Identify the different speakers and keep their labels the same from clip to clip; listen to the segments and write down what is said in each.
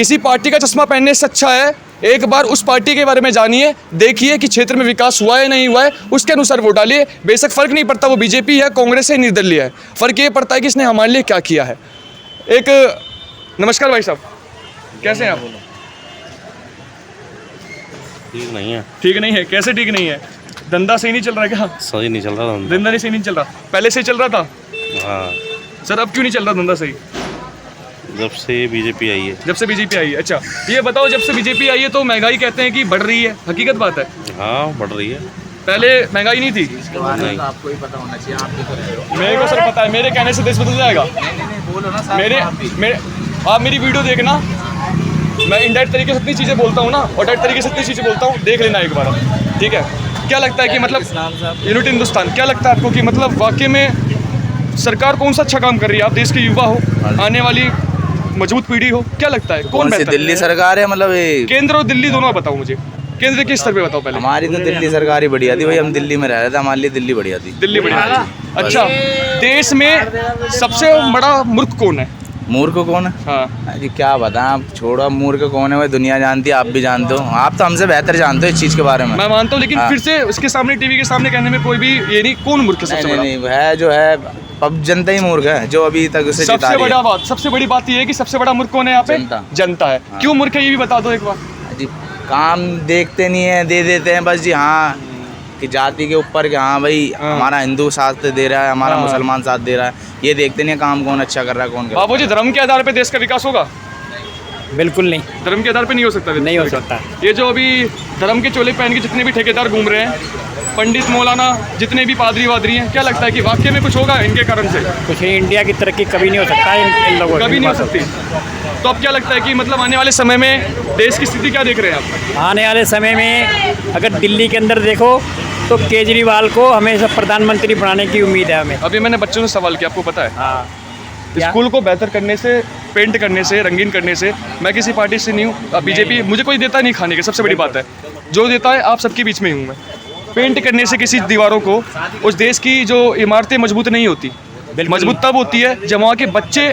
Speaker 1: किसी पार्टी का चश्मा पहनने से अच्छा है एक बार उस पार्टी के बारे में जानिए, देखिए कि क्षेत्र में विकास हुआ है नहीं हुआ है, उसके अनुसार वोट डालिए। बेशक फ़र्क नहीं पड़ता वो बीजेपी है, कांग्रेस है, निर्दलीय है, फ़र्क ये पड़ता है कि इसने हमारे लिए क्या किया है। नमस्कार भाई साहब, कैसे हैं आप?
Speaker 2: ठीक नहीं है।
Speaker 1: ठीक नहीं है? कैसे ठीक नहीं है? धंधा सही नहीं चल रहा है क्या?
Speaker 2: सही नहीं चल रहा
Speaker 1: धंधा सही नहीं चल रहा, पहले से चल रहा था
Speaker 2: हाँ,
Speaker 1: सर, अब क्यों नहीं चल रहा धंधा सही?
Speaker 2: जब से बीजेपी आई है।
Speaker 1: जब से बीजेपी आई है। अच्छा, ये बताओ, जब से बीजेपी आई है तो महंगाई कहते हैं कि बढ़ रही है, हकीकत बात है?
Speaker 2: हाँ, बढ़ रही है।
Speaker 1: पहले महंगाई नहीं थी?
Speaker 2: नहीं,
Speaker 3: आपको ही पता होना चाहिए, आप भी तो रहे हो।
Speaker 1: मेरे को सर पता है, मेरे कहने से देश बदल जाएगा।
Speaker 3: नहीं बोलो ना साहब।
Speaker 1: मेरे आप मेरी वीडियो देखना, मैं इनडायरेक्ट तरीके से इतनी चीज़ें बोलता हूँ ना, और डायरेक्ट तरीके से इतनी चीज़ें बोलता हूँ, देख लेना एक बार, ठीक है? क्या लगता है कि मतलब यूनिटी हिंदुस्तान, क्या लगता है आपको कि मतलब वाकई में सरकार कौन सा अच्छा काम कर रही है? आप देश के युवा हो, आने वाली मजबूत पीढ़ी हो, क्या लगता है कौन बेहतर?
Speaker 3: दिल्ली सरकार है मतलब ये
Speaker 1: केंद्र और दिल्ली दोनों बताओ मुझे, केंद्र के स्तर पे बताओ पहले।
Speaker 3: हमारी तो दिल्ली सरकार ही बढ़िया थी भाई, हम दिल्ली में रह रहे थे, हमारे लिए दिल्ली बढ़िया थी।
Speaker 1: दिल्ली बढ़िया थी। अच्छा, देश में सबसे बड़ा मूर्ख कौन है?
Speaker 3: मूर्ख कौन है?
Speaker 1: हाँ,
Speaker 3: जी क्या बताएं, आप छोड़ो, अब मूर्ख कौन है भाई, दुनिया जानती है, आप भी जानते हो, आप तो हमसे बेहतर जानते हो इस चीज़ के बारे में।
Speaker 1: मैं मानता हूँ, लेकिन
Speaker 3: हाँ।
Speaker 1: फिर से उसके सामने टीवी के सामने कहने में कोई भी ये नहीं, कौन मूर्ख है सबसे
Speaker 3: नहीं
Speaker 1: बड़ा?
Speaker 3: नहीं नहीं, है जो है, अब जनता ही मूर्ख है जो अभी तक उसे जिता
Speaker 1: सबसे
Speaker 3: रही
Speaker 1: बड़ा
Speaker 3: है।
Speaker 1: बात, सबसे बड़ी बात ये है कि सबसे बड़ा मूर्ख कौन है यहाँ पे?
Speaker 3: जनता।
Speaker 1: जनता है।
Speaker 3: हाँ।
Speaker 1: क्यों मूर्ख है ये भी बता दो एक बार।
Speaker 3: जी काम देखते नहीं है, दे देते हैं बस जी, हाँ कि जाति के ऊपर कि हाँ भाई
Speaker 1: हाँ।
Speaker 3: हमारा हिंदू साथ दे रहा है, हमारा
Speaker 1: हाँ।
Speaker 3: मुसलमान साथ दे रहा है, ये देखते नहीं है काम कौन अच्छा कर रहा है, कौन कर रहा है।
Speaker 1: बाबू जी, धर्म के आधार पे देश का विकास होगा?
Speaker 4: बिल्कुल नहीं,
Speaker 1: धर्म के आधार पे नहीं हो सकता।
Speaker 4: नहीं हो सकता।
Speaker 1: ये जो अभी धर्म के चोले पहन के जितने भी ठेकेदार घूम रहे हैं, पंडित मौलाना, जितने भी पादरी वादरी हैं, क्या लगता है कि वाकई में कुछ होगा इनके कारण से?
Speaker 4: कुछ नहीं, इंडिया की तरक्की कभी नहीं हो सकता इन लोगों की
Speaker 1: कभी नहीं हो
Speaker 4: बातों से।
Speaker 1: सकती। तो अब क्या लगता है कि मतलब आने वाले समय में देश की स्थिति क्या देख रहे हैं आप?
Speaker 4: आने वाले समय में अगर दिल्ली के अंदर देखो तो केजरीवाल को हमेशा प्रधानमंत्री बनाने की उम्मीद है हमें।
Speaker 1: अभी मैंने बच्चों से सवाल किया, आपको पता है?
Speaker 4: हाँ, क्या?
Speaker 1: स्कूल को बेहतर करने से, पेंट करने से, रंगीन करने से मैं किसी पार्टी से नहीं हूँ। बीजेपी मुझे कोई देता नहीं खाने के, सबसे बड़ी बात है। जो देता है आप सबके बीच में ही हूँ मैं। पेंट करने से किसी दीवारों को, उस देश की जो इमारतें मजबूत नहीं होती। मजबूत तब होती है जब वहाँ के बच्चे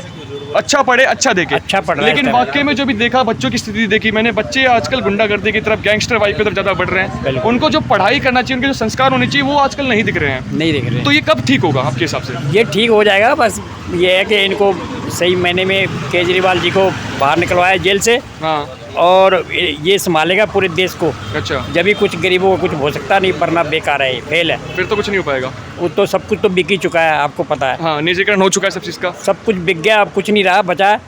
Speaker 1: अच्छा पढ़े, अच्छा देखे।
Speaker 4: अच्छा पढ़ रहा है
Speaker 1: लेकिन
Speaker 4: इस टाइम
Speaker 1: वाकई में जो भी देखा, बच्चों की स्थिति देखी मैंने, बच्चे आजकल गुंडागर्दी की तरफ, गैंगस्टर वाइफ की तरफ ज़्यादा बढ़ रहे हैं।
Speaker 4: बिल्कुल।
Speaker 1: उनको जो पढ़ाई करना चाहिए, उनके जो संस्कार होने चाहिए, वो आजकल नहीं दिख रहे हैं।
Speaker 4: नहीं देख रहे।
Speaker 1: तो ये कब ठीक होगा आपके हिसाब से?
Speaker 4: ये ठीक हो जाएगा, बस ये है कि इनको सही महीने में केजरीवाल जी को बाहर निकलवाया जेल से,
Speaker 1: हाँ,
Speaker 4: और ये संभालेगा पूरे देश को।
Speaker 1: अच्छा,
Speaker 4: जब भी कुछ गरीबों को कुछ हो सकता नहीं, वरना बेकार है, फेल है।
Speaker 1: फिर तो कुछ नहीं हो पाएगा।
Speaker 4: वो तो सब कुछ तो बिक ही चुका है, आपको पता है।
Speaker 1: हाँ, निजीकरण हो चुका है सब चीज़ का।
Speaker 4: सब कुछ बिक गया, अब कुछ नहीं रहा बचा।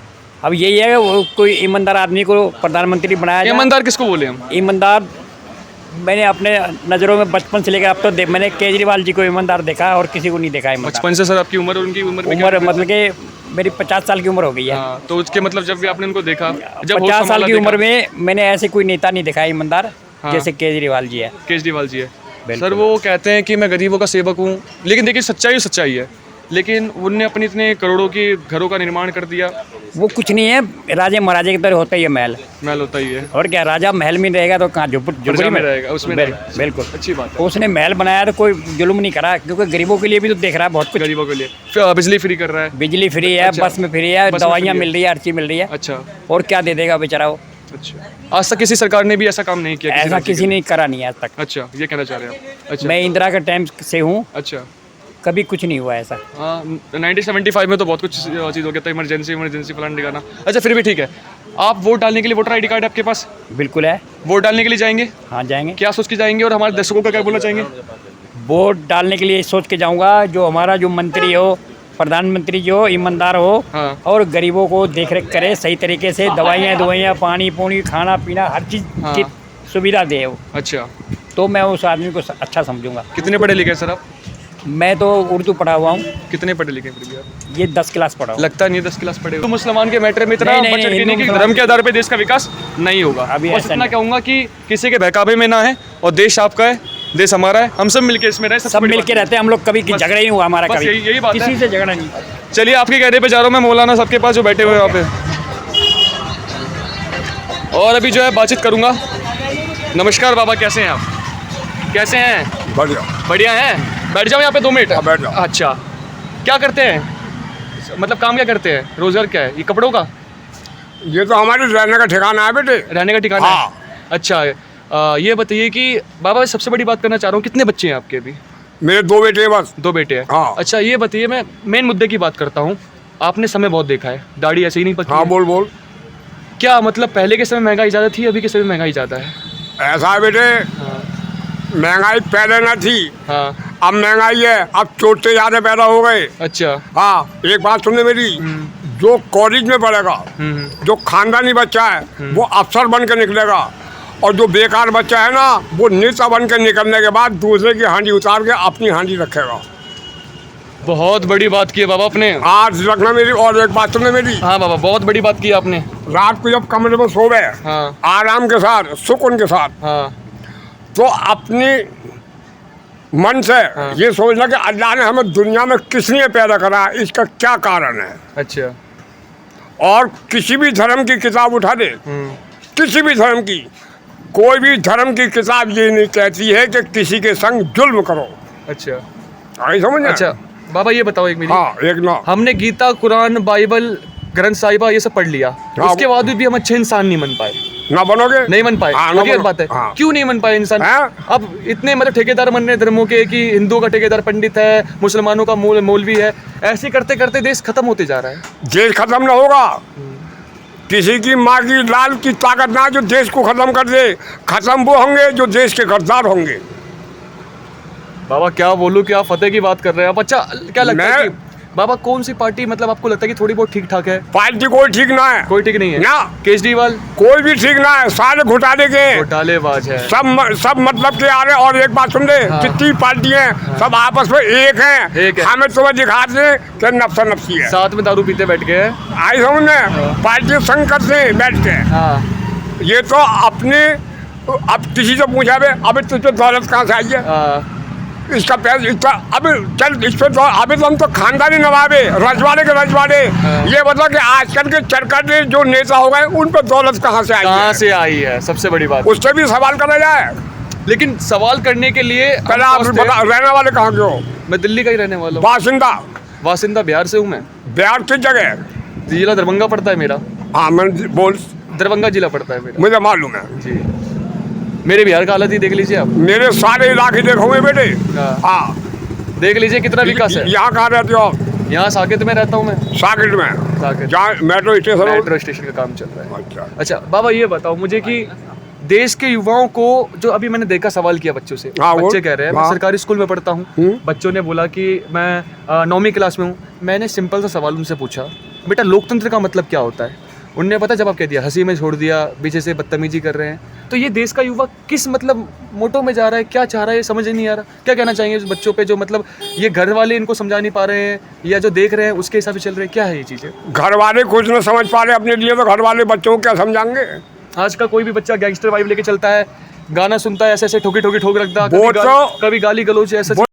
Speaker 4: अब यही है वो कोई ईमानदार आदमी को प्रधानमंत्री बनाया जाए।
Speaker 1: ईमानदार किसको बोले हम?
Speaker 4: ईमानदार मैंने अपने नज़रों में बचपन से लेकर अब तो मैंने केजरीवाल जी को ईमानदार देखा और किसी को नहीं देखा ईमानदार।
Speaker 1: बचपन से सर आपकी उम्र और उनकी उम्र में क्या
Speaker 4: उम्र
Speaker 1: difference
Speaker 4: मतलब कि मेरी 50 साल की उम्र हो गई
Speaker 1: है?
Speaker 4: है।
Speaker 1: हाँ, तो उसके मतलब जब भी आपने उनको देखा, जब होश
Speaker 4: 50 साल
Speaker 1: संभाला
Speaker 4: की
Speaker 1: देखा,
Speaker 4: उम्र में मैंने ऐसे कोई नेता नहीं देखा ईमानदार
Speaker 1: हाँ।
Speaker 4: जैसे केजरीवाल जी है।
Speaker 1: केजरीवाल जी है।
Speaker 4: बिल्कुल।
Speaker 1: सर वो कहते हैं कि मैं गरीबों का सेवक हूँ, लेकिन देखिए सच्चाई सच्चाई है। लेकिन उनने अपने इतने करोड़ों के घरों का निर्माण कर दिया।
Speaker 4: वो कुछ नहीं है, राजे महाराजे की तरह होता ही है महल।
Speaker 1: महल होता ही है,
Speaker 4: और क्या, राजा महल में रहेगा तो कहाँ
Speaker 1: प्रजा
Speaker 4: झुपड़ी
Speaker 1: में रहेगा, उसमें रहेगा।
Speaker 4: बिल्कुल।
Speaker 1: अच्छी बात है।
Speaker 4: उसने महल बनाया तो कोई जुल्म नहीं करा, क्योंकि गरीबों के लिए भी तो देख रहा है बहुत कुछ।
Speaker 1: गरीबों के लिए फिर बिजली फ्री कर रहा है।
Speaker 4: बिजली फ्री है,
Speaker 1: अच्छा।
Speaker 4: बस में फ्री है,
Speaker 1: बस में
Speaker 4: दवाइयाँ
Speaker 1: फ्री है।
Speaker 4: मिल रही है, हर चीज़ मिल रही है।
Speaker 1: अच्छा,
Speaker 4: और क्या दे देगा बेचारा वो?
Speaker 1: अच्छा, आज तक किसी सरकार ने भी ऐसा काम नहीं किया?
Speaker 4: ऐसा किसी ने करा नहीं आज तक।
Speaker 1: अच्छा, ये कहना चाह रहे हैं आप? अच्छा,
Speaker 4: मैं इंदिरा के टाइम से हूँ,
Speaker 1: अच्छा।
Speaker 4: कभी कुछ नहीं हुआ ऐसा।
Speaker 1: हाँ, 1975 में तो बहुत कुछ चीज़ हो गया था, इमरजेंसी फलान ठिकाना। अच्छा, फिर भी ठीक है। आप वोट डालने के लिए, वोटर ID कार्ड आपके पास?
Speaker 4: बिल्कुल है।
Speaker 1: वोट डालने के लिए जाएंगे?
Speaker 4: हाँ जाएंगे।
Speaker 1: क्या सोच के जाएंगे और हमारे दर्शकों का क्या बोलना चाहेंगे?
Speaker 4: वोट डालने के लिए सोच के जाऊंगा, जो हमारा जो मंत्री हो, प्रधानमंत्री जो ईमानदार हो,
Speaker 1: हाँ।
Speaker 4: और गरीबों को देख रेख करे सही तरीके से, दवाइयाँ पानी पूनी खाना पीना हर चीज़
Speaker 1: हाँ।
Speaker 4: की सुविधा दे वो,
Speaker 1: अच्छा,
Speaker 4: तो मैं उस आदमी को अच्छा समझूंगा।
Speaker 1: कितने पढ़े लिखे हैं सर आप?
Speaker 4: मैं तो उर्दू पढ़ा हुआ हूँ,
Speaker 1: कितने पढ़े लिखे हैं फिर भी आप?
Speaker 4: ये 10 क्लास पढ़ा हूँ।
Speaker 1: लगता नहीं 10 क्लास पढ़े हो। तो मुसलमान के मैटर में इतना
Speaker 4: नहीं, नहीं,
Speaker 1: बढ़ चढ़ के
Speaker 4: नहीं,
Speaker 1: नहीं कि
Speaker 4: हिंदू
Speaker 1: धर्म के आधार पे देश का विकास नहीं होगा।
Speaker 4: अभी
Speaker 1: बस
Speaker 4: ऐसा
Speaker 1: इतना
Speaker 4: नहीं।
Speaker 1: कहूँगा कि किसी के बहकावे में ना है, और देश आपका है, देश हमारा है, हम सब मिलके इसमें रहे।
Speaker 4: सब मिल के रहते हैं हम लोग, कभी
Speaker 1: बस-
Speaker 4: झगड़ा नहीं हुआ हमारा,
Speaker 1: बस
Speaker 4: कभी
Speaker 1: यही बात है।
Speaker 4: किसी से झगड़ा नहीं।
Speaker 1: चलिए, आपके कहने पे जा रहा हूँ मैं मौलाना साहब के पास जो बैठे हुए हैं वहाँ पे, और अभी जो है बातचीत करूँगा। नमस्कार बाबा, कैसे हैं आप? कैसे हैं?
Speaker 5: बढ़िया।
Speaker 1: बढ़िया हैं। बैठ जाओ यहाँ पे 2 मिनट।
Speaker 5: बैठ जाओ।
Speaker 1: अच्छा, क्या करते हैं? मतलब काम क्या करते हैं? रोजगार क्या है? ये कपड़ों का?
Speaker 5: ये तो हमारे रहने का ठिकाना है बेटे।
Speaker 1: रहने का ठिकाना
Speaker 5: हाँ।
Speaker 1: है? अच्छा ये बताइए कि बाबा सबसे बड़ी बात करना चाह रहा हूँ, कितने बच्चे हैं आपके अभी?
Speaker 5: मेरे 2 बेटे हैं बस।
Speaker 1: 2 बेटे हैं।
Speaker 5: हाँ।
Speaker 1: अच्छा ये बताइए, मैं मेन मुद्दे की बात करता हूँ। आपने समय बहुत देखा है, दाढ़ी ऐसे ही नहीं पकती
Speaker 5: हाँ
Speaker 1: है।
Speaker 5: बोल।
Speaker 1: क्या मतलब पहले के समय महंगाई ज़्यादा थी, अभी के समय महंगाई ज़्यादा है?
Speaker 5: ऐसा है बेटे,
Speaker 1: हाँ।
Speaker 5: महंगाई पहले न थी,
Speaker 1: हाँ।
Speaker 5: अब महंगाई है, अब चोटे ज़्यादा पैदा हो गए।
Speaker 1: अच्छा।
Speaker 5: हाँ, एक बात सुनने मेरी, जो कॉलेज में पढ़ेगा, जो खानदानी बच्चा है वो अफसर बन के निकलेगा, और जो बेकार बच्चा है ना वो नेता बन के निकलने के बाद दूसरे की हांडी उतार के अपनी हांडी रखेगा।
Speaker 1: बहुत बड़ी बात की है बाबा आपने।
Speaker 5: आज रखना मेरी, और एक बात सुनने मेरी।
Speaker 1: हाँ बाबा, बहुत बड़ी बात की आपने।
Speaker 5: रात को जब कमरे में सो गए,
Speaker 1: हाँ।
Speaker 5: आराम के साथ, सुकून के साथ,
Speaker 1: हाँ।
Speaker 5: तो अपनी मन से ये सोचना कि अल्लाह ने हमें दुनिया में किस लिए पैदा करा, इसका क्या कारण है।
Speaker 1: अच्छा।
Speaker 5: और किसी भी धर्म की किताब उठा दे, किसी भी धर्म की, कोई भी धर्म की किताब ये नहीं कहती है कि किसी के संग जुल्म करो।
Speaker 1: अच्छा।
Speaker 5: आई समझ?
Speaker 1: अच्छा बाबा ये बताओ एक मिनट।
Speaker 5: हाँ, एक ना,
Speaker 1: हमने गीता, कुरान, बाइबल, ग्रंथ साहिबा ये सब पढ़ लिया,
Speaker 5: हाँ।
Speaker 1: उसके बाद भी हम अच्छे इंसान नहीं बन पाए।
Speaker 5: ना बनोगे,
Speaker 1: नहीं बन पाए।
Speaker 5: हाँ, ना
Speaker 1: हकीकत
Speaker 5: बनो।
Speaker 1: बात है।
Speaker 5: हाँ।
Speaker 1: क्यों नहीं बन पाए इंसान?
Speaker 5: हाँ।
Speaker 1: अब इतने मतलब ठेकेदार बन रहे हैं धर्मों के, कि हिंदुओं का ठेकेदार पंडित है, मुसलमानों का मौलवी है, ऐसे करते करते देश खत्म होते जा रहा है।
Speaker 5: देश खत्म ना होगा। किसी की माँ की लाल की ताकत ना जो देश को खत्म कर दे। खत्म वो होंगे जो देश के गद्दार होंगे।
Speaker 1: बाबा क्या बोलूं कि आप फतेह की बात कर रहे हैं। आप अच्छा क्या लगता है
Speaker 5: मैं-
Speaker 1: कि बाबा कौन सी पार्टी मतलब आपको लगता है कि थोड़ी बहुत ठीक ठाक है?
Speaker 5: पार्टी कोई ठीक ना है,
Speaker 1: कोई ठीक नहीं है
Speaker 5: ना।
Speaker 1: केजरीवाल
Speaker 5: कोई भी ठीक ना है, सारे घोटाले के हैं।
Speaker 1: घोटालेबाज है।
Speaker 5: सब मतलब के आ रहे। और एक बात सुन ले,
Speaker 1: हाँ।
Speaker 5: जितनी पार्टी हैं सब आपस में एक हैं।
Speaker 1: एक है।
Speaker 5: हमें तुम्हें दिखाते हैं कि नफसा नफसी है।
Speaker 1: साथ में दारू पीते बैठ गए हैं।
Speaker 5: आई समझ में, पार्टी संकट से बैठ के।
Speaker 1: हाँ।
Speaker 5: ये तो अपने, अब किसी से पूछा बे, अबे तुझे दौलत कहाँ से आई है, इसका पैसा इतना, अबे चल इस पे तो अभी तो हम तो खानदानी नवाबे, रजवाड़े के रजवाड़े। ये बता कि आजकल के चरकटे जो नेता हो गए उन पर दौलत कहाँ से आई है?
Speaker 1: कहाँ से आई है, सबसे बड़ी बात।
Speaker 5: उससे भी सवाल करा जाए।
Speaker 1: लेकिन सवाल करने के लिए
Speaker 5: पहले आप बता, रहने वाले कहाँ के हो?
Speaker 1: मैं दिल्ली का ही रहने वाला हूँ।
Speaker 5: बासिंदा?
Speaker 1: वासिंदा बिहार से हूँ मैं।
Speaker 5: बिहार किस जगह?
Speaker 1: जिला दरभंगा पड़ता है मेरा।
Speaker 5: हाँ मैं बोल,
Speaker 1: दरभंगा जिला पड़ता है मेरा।
Speaker 5: मुझे मालूम है।
Speaker 1: जी। मेरे बिहार का हालत ही देख लीजिए आप।
Speaker 5: मेरे सारे इलाके देखोगे बेटे।
Speaker 1: हाँ।
Speaker 5: हाँ,
Speaker 1: देख लीजिए कितना विकास है।
Speaker 5: यहाँ कहाँ रहते हो आप?
Speaker 1: यहाँ साकेत में रहता हूँ मैं।
Speaker 5: साकेत में?
Speaker 1: साकेत।
Speaker 5: जहाँ मेट्रो स्टेशन हो?
Speaker 1: मेट्रो स्टेशन का काम चल रहा है।
Speaker 5: अच्छा।
Speaker 1: अच्छा बाबा ये बताओ मुझे कि देश के युवाओं को, जो अभी मैंने देखा, सवाल किया बच्चों से,
Speaker 5: हाँ,
Speaker 1: बच्चे कह रहे हैं मैं
Speaker 5: हाँ।
Speaker 1: सरकारी स्कूल में पढ़ता हूँ। बच्चों ने बोला कि मैं 9वीं क्लास में हूँ। मैंने सिंपल सा सवाल उनसे पूछा, बेटा लोकतंत्र का मतलब क्या होता है? उनने पता जवाब कह दिया, हंसी में छोड़ दिया, पीछे से बदतमीजी कर रहे हैं। तो ये देश का युवा किस मतलब मोटो में जा रहा है, क्या चाह रहा है, समझ नहीं आ रहा। क्या कहना चाहेंगे उस बच्चों पे जो मतलब ये घर वाले इनको समझा नहीं पा रहे हैं, या जो देख रहे हैं उसके हिसाब से चल रहे हैं? क्या है ये चीज़ें?
Speaker 5: घर वाले कुछ न समझ पा रहे अपने लिए, तो घर वाले बच्चों को क्या समझाएंगे?
Speaker 1: आज का कोई भी बच्चा गैंगस्टर वाइब लेके चलता है, गाना सुनता है, ऐसे ऐसे ठोकी ठोकी ठोक रखता है,
Speaker 5: वो तो-
Speaker 1: कभी गाली गलौज ऐसा